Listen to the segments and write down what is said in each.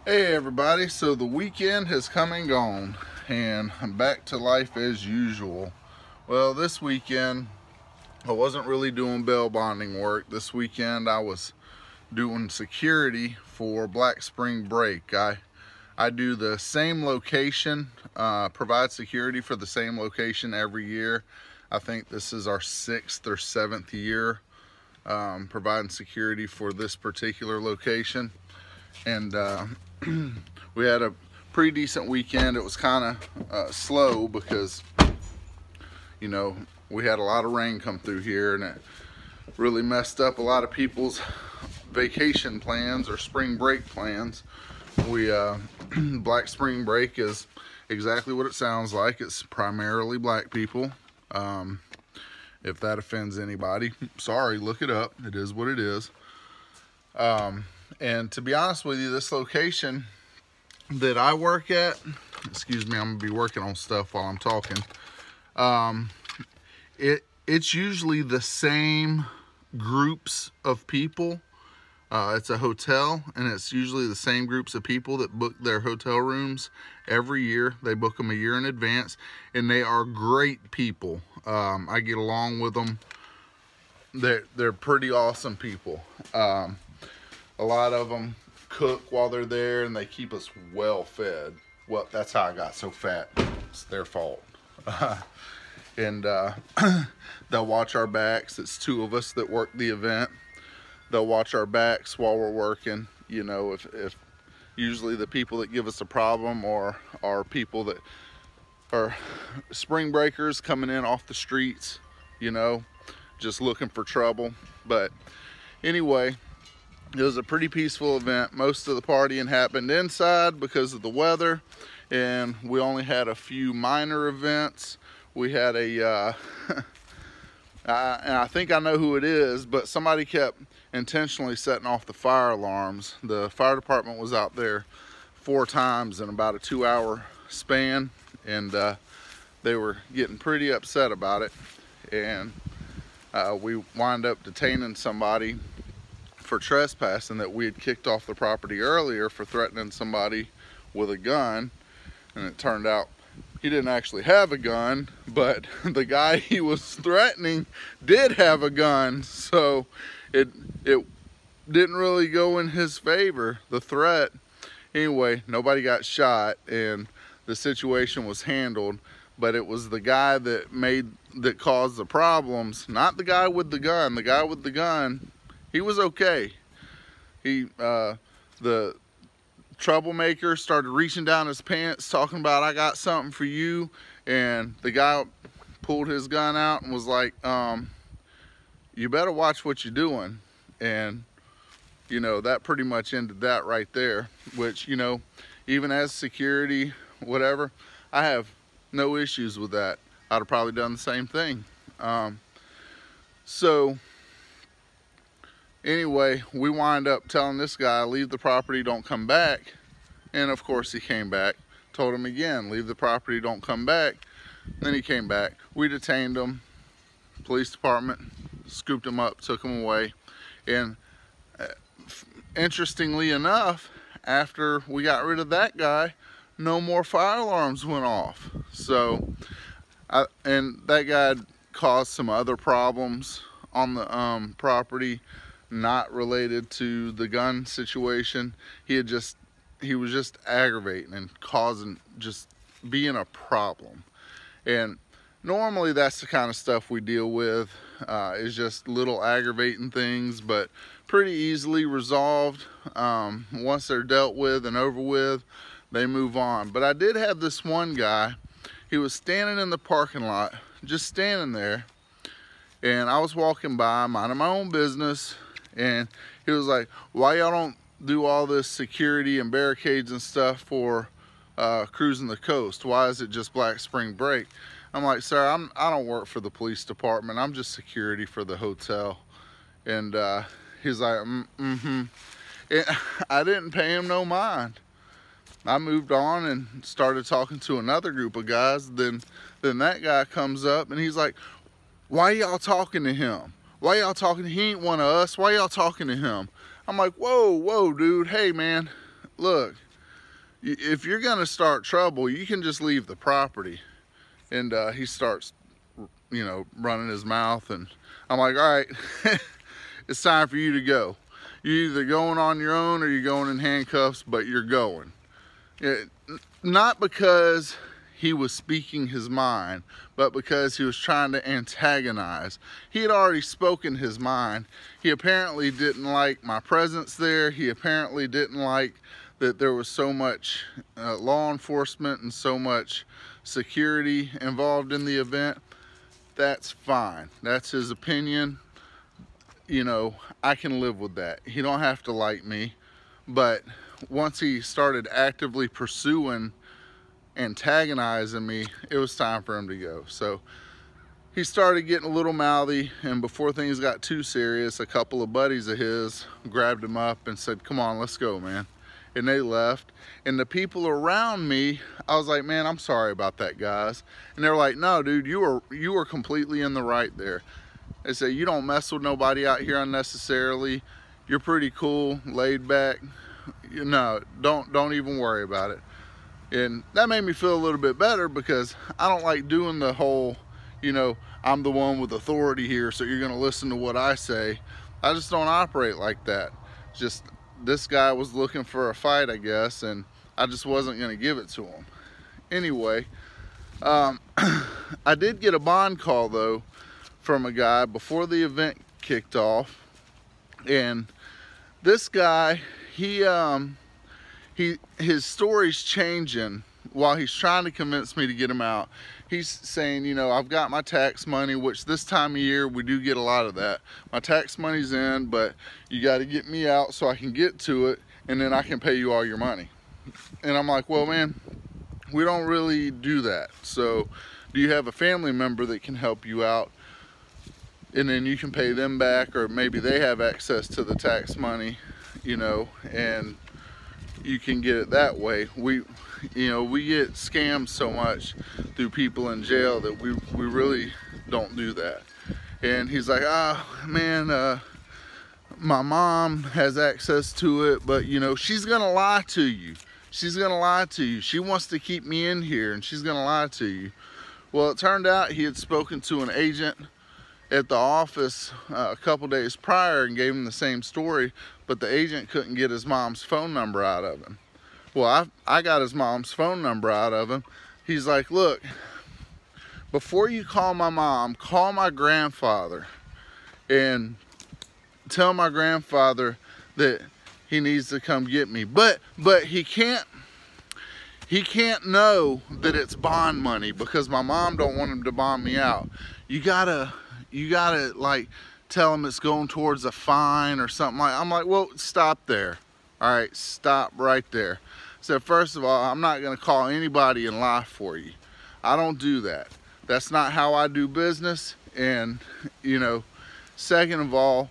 Hey everybody, so the weekend has come and gone and I'm back to life as usual. Well, this weekend I wasn't really doing bail bonding work. This weekend I was doing security for Black Spring Break. I do the same location, provide security for the same location every year. I think this is our 6th or 7th year providing security for this particular location. And we had a pretty decent weekend. It was kind of slow because, you know, we had a lot of rain come through here and it really messed up a lot of people's vacation plans or spring break plans. Black Spring Break is exactly what it sounds like. It's primarily black people. If that offends anybody, sorry, look it up. It is what it is. And to be honest with you, this location that I work at, excuse me, I'm gonna be working on stuff while I'm talking. It's usually the same groups of people. It's a hotel, and it's usually the same groups of people that book their hotel rooms every year. They book them a year in advance, and they are great people. I get along with them. They're pretty awesome people. A lot of them cook while they're there, and they keep us well fed. Well, that's how I got so fat. It's their fault. And they'll watch our backs. It's 2 of us that work the event. They'll watch our backs while we're working. You know, if usually the people that give us a problem are people that are spring breakers coming in off the streets, you know, just looking for trouble. But anyway, it was a pretty peaceful event. Most of the partying happened inside because of the weather, and we only had a few minor events. We had a, and I think I know who it is, but somebody kept intentionally setting off the fire alarms. The fire department was out there 4 times in about a 2-hour span, and they were getting pretty upset about it. And we wind up detaining somebody for trespassing that we had kicked off the property earlier for threatening somebody with a gun. And it turned out he didn't actually have a gun, but the guy he was threatening did have a gun, so it didn't really go in his favor, the threat. Anyway, nobody got shot and the situation was handled, but it was the guy that caused the problems, not the guy with the gun. The guy with the gun, he was okay. The troublemaker started reaching down his pants talking about, "I got something for you," and the guy pulled his gun out and was like, "You better watch what you're doing." And you know, that pretty much ended that right there, which, you know, even as security, whatever, I have no issues with that. I'd have probably done the same thing. So anyway, we wind up telling this guy, "Leave the property, don't come back." And of course he came back. Told him again, "Leave the property, don't come back." Then he came back. We detained him. Police department scooped him up, took him away. And interestingly enough, after we got rid of that guy, no more fire alarms went off. So, and that guy caused some other problems on the property, not related to the gun situation. He was just aggravating and causing, just being a problem. And normally that's the kind of stuff we deal with, is just little aggravating things, but pretty easily resolved. Once they're dealt with and over with, they move on. But I did have this one guy. He was standing in the parking lot, just standing there, and I was walking by, minding my own business, and he was like, "Why y'all don't do all this security and barricades and stuff for cruising the coast? Why is it just Black Spring Break?" I'm like, "Sir, I don't work for the police department. I'm just security for the hotel." And he's like, "Mm-hmm." I didn't pay him no mind. I moved on and started talking to another group of guys. Then that guy comes up and he's like, "Why y'all talking to him? Why y'all talking? He ain't one of us. Why y'all talking to him?" I'm like, whoa, dude. Hey, man, look, if you're gonna start trouble, you can just leave the property. And he starts, you know, running his mouth, and I'm like, all right, it's time for you to go. You're either going on your own or you're going in handcuffs, but you're going. Not because he was speaking his mind, but because he was trying to antagonize. He had already spoken his mind. He apparently didn't like my presence there. He apparently didn't like that there was so much law enforcement and so much security involved in the event. That's fine. That's his opinion. You know, I can live with that. He don't have to like me. But once he started actively pursuing, antagonizing me, it was time for him to go. So he started getting a little mouthy, and before things got too serious, a couple of buddies of his grabbed him up and said, come on, let's go, man. And they left. And the people around me, I was like, man, I'm sorry about that, guys. And they were like, no, dude, you were completely in the right there. They said, you don't mess with nobody out here unnecessarily. You're pretty cool, laid back. You know, don't even worry about it. And that made me feel a little bit better, because I don't like doing the whole, you know, I'm the one with authority here, so you're gonna listen to what I say. I just don't operate like that. Just, this guy was looking for a fight, I guess, and I just wasn't gonna give it to him. Anyway, I did get a bond call though from a guy before the event kicked off, and this guy, his story's changing while he's trying to convince me to get him out. He's saying, you know, I've got my tax money, which this time of year we do get a lot of that. My tax money's in, but you got to get me out so I can get to it, and then I can pay you all your money. And I'm like, well, man, we don't really do that. So do you have a family member that can help you out, and then you can pay them back, or maybe they have access to the tax money, you know, and you can get it that way. We get scammed so much through people in jail that we really don't do that. And he's like, oh man, my mom has access to it, but you know, she's gonna lie to you. She's gonna lie to you. She wants to keep me in here, and she's gonna lie to you. Well, it turned out he had spoken to an agent at the office a couple days prior and gave him the same story, but the agent couldn't get his mom's phone number out of him. Well, I got his mom's phone number out of him. He's like, look, before you call my mom, call my grandfather and tell my grandfather that he needs to come get me. But he can't know that it's bond money, because my mom don't want him to bond me out. You gotta like tell him it's going towards a fine or something like. I'm like, well, stop there. All right, stop right there. So first of all, I'm not gonna call anybody and lie for you. I don't do that. That's not how I do business. And you know, second of all,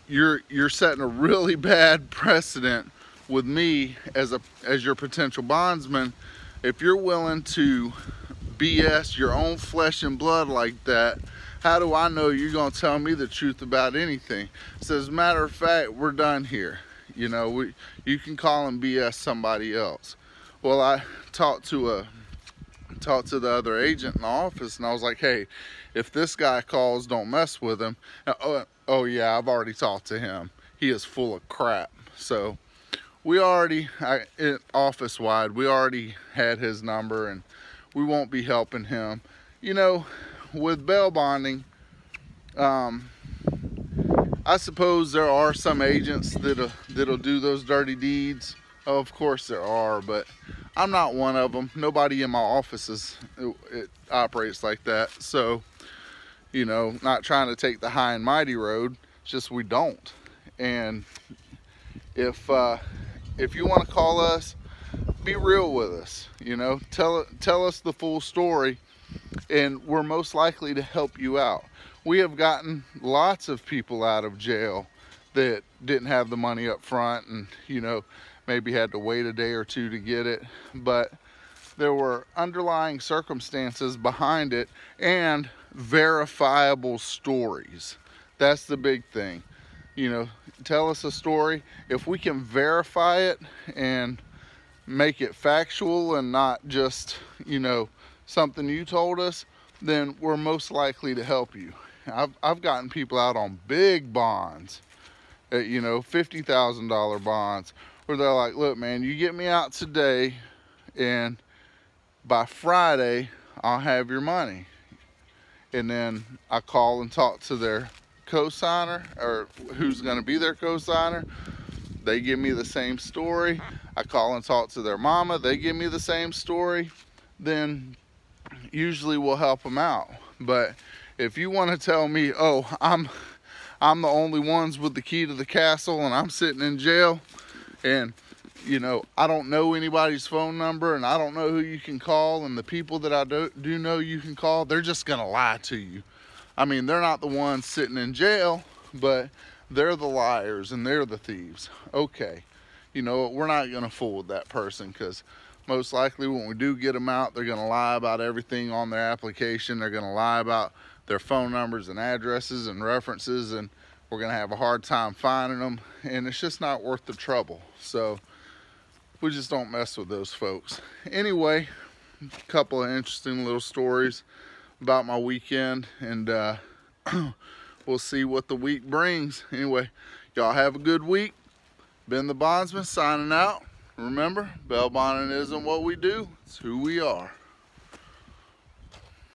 you're setting a really bad precedent with me as your potential bondsman. If you're willing to BS your own flesh and blood like that, how do I know you're gonna tell me the truth about anything? So as a matter of fact, we're done here. You know, you can call and BS somebody else. Well, I talked to the other agent in the office, and I was like, hey, if this guy calls, don't mess with him. Oh yeah, I've already talked to him. He is full of crap. So we already, office-wide, we already had his number, and we won't be helping him. You know, with bail bonding, I suppose there are some agents that'll do those dirty deeds. Oh, of course there are, but I'm not one of them. Nobody in my office it operates like that. So, you know, not trying to take the high and mighty road, it's just we don't. And if you want to call us, be real with us. You know, tell us the full story, and we're most likely to help you out. We have gotten lots of people out of jail that didn't have the money up front, and you know, maybe had to wait a day or two to get it, but there were underlying circumstances behind it and verifiable stories. That's the big thing. You know, tell us a story. If we can verify it and make it factual and not just, you know, something you told us, then we're most likely to help you. I've gotten people out on big bonds, you know, $50,000 bonds, where they're like, look, man, you get me out today, and by Friday, I'll have your money. And then I call and talk to their co-signer, or who's gonna be their co-signer. They give me the same story. I call and talk to their mama. They give me the same story. Then usually we'll help them out. But if you want to tell me, oh, I'm the only ones with the key to the castle and I'm sitting in jail, and you know, I don't know anybody's phone number and I don't know who you can call, and the people that I do know you can call, they're just gonna lie to you. I mean, they're not the ones sitting in jail, but they're the liars and they're the thieves. Okay, you know what, we're not gonna fool with that person, because most likely when we do get them out, they're gonna lie about everything on their application. They're gonna lie about their phone numbers and addresses and references, and we're gonna have a hard time finding them, and it's just not worth the trouble. So we just don't mess with those folks. Anyway, a couple of interesting little stories about my weekend, and we'll see what the week brings. Anyway, y'all have a good week. Ben the Bondsman signing out. Remember, bell bonding isn't what we do, it's who we are.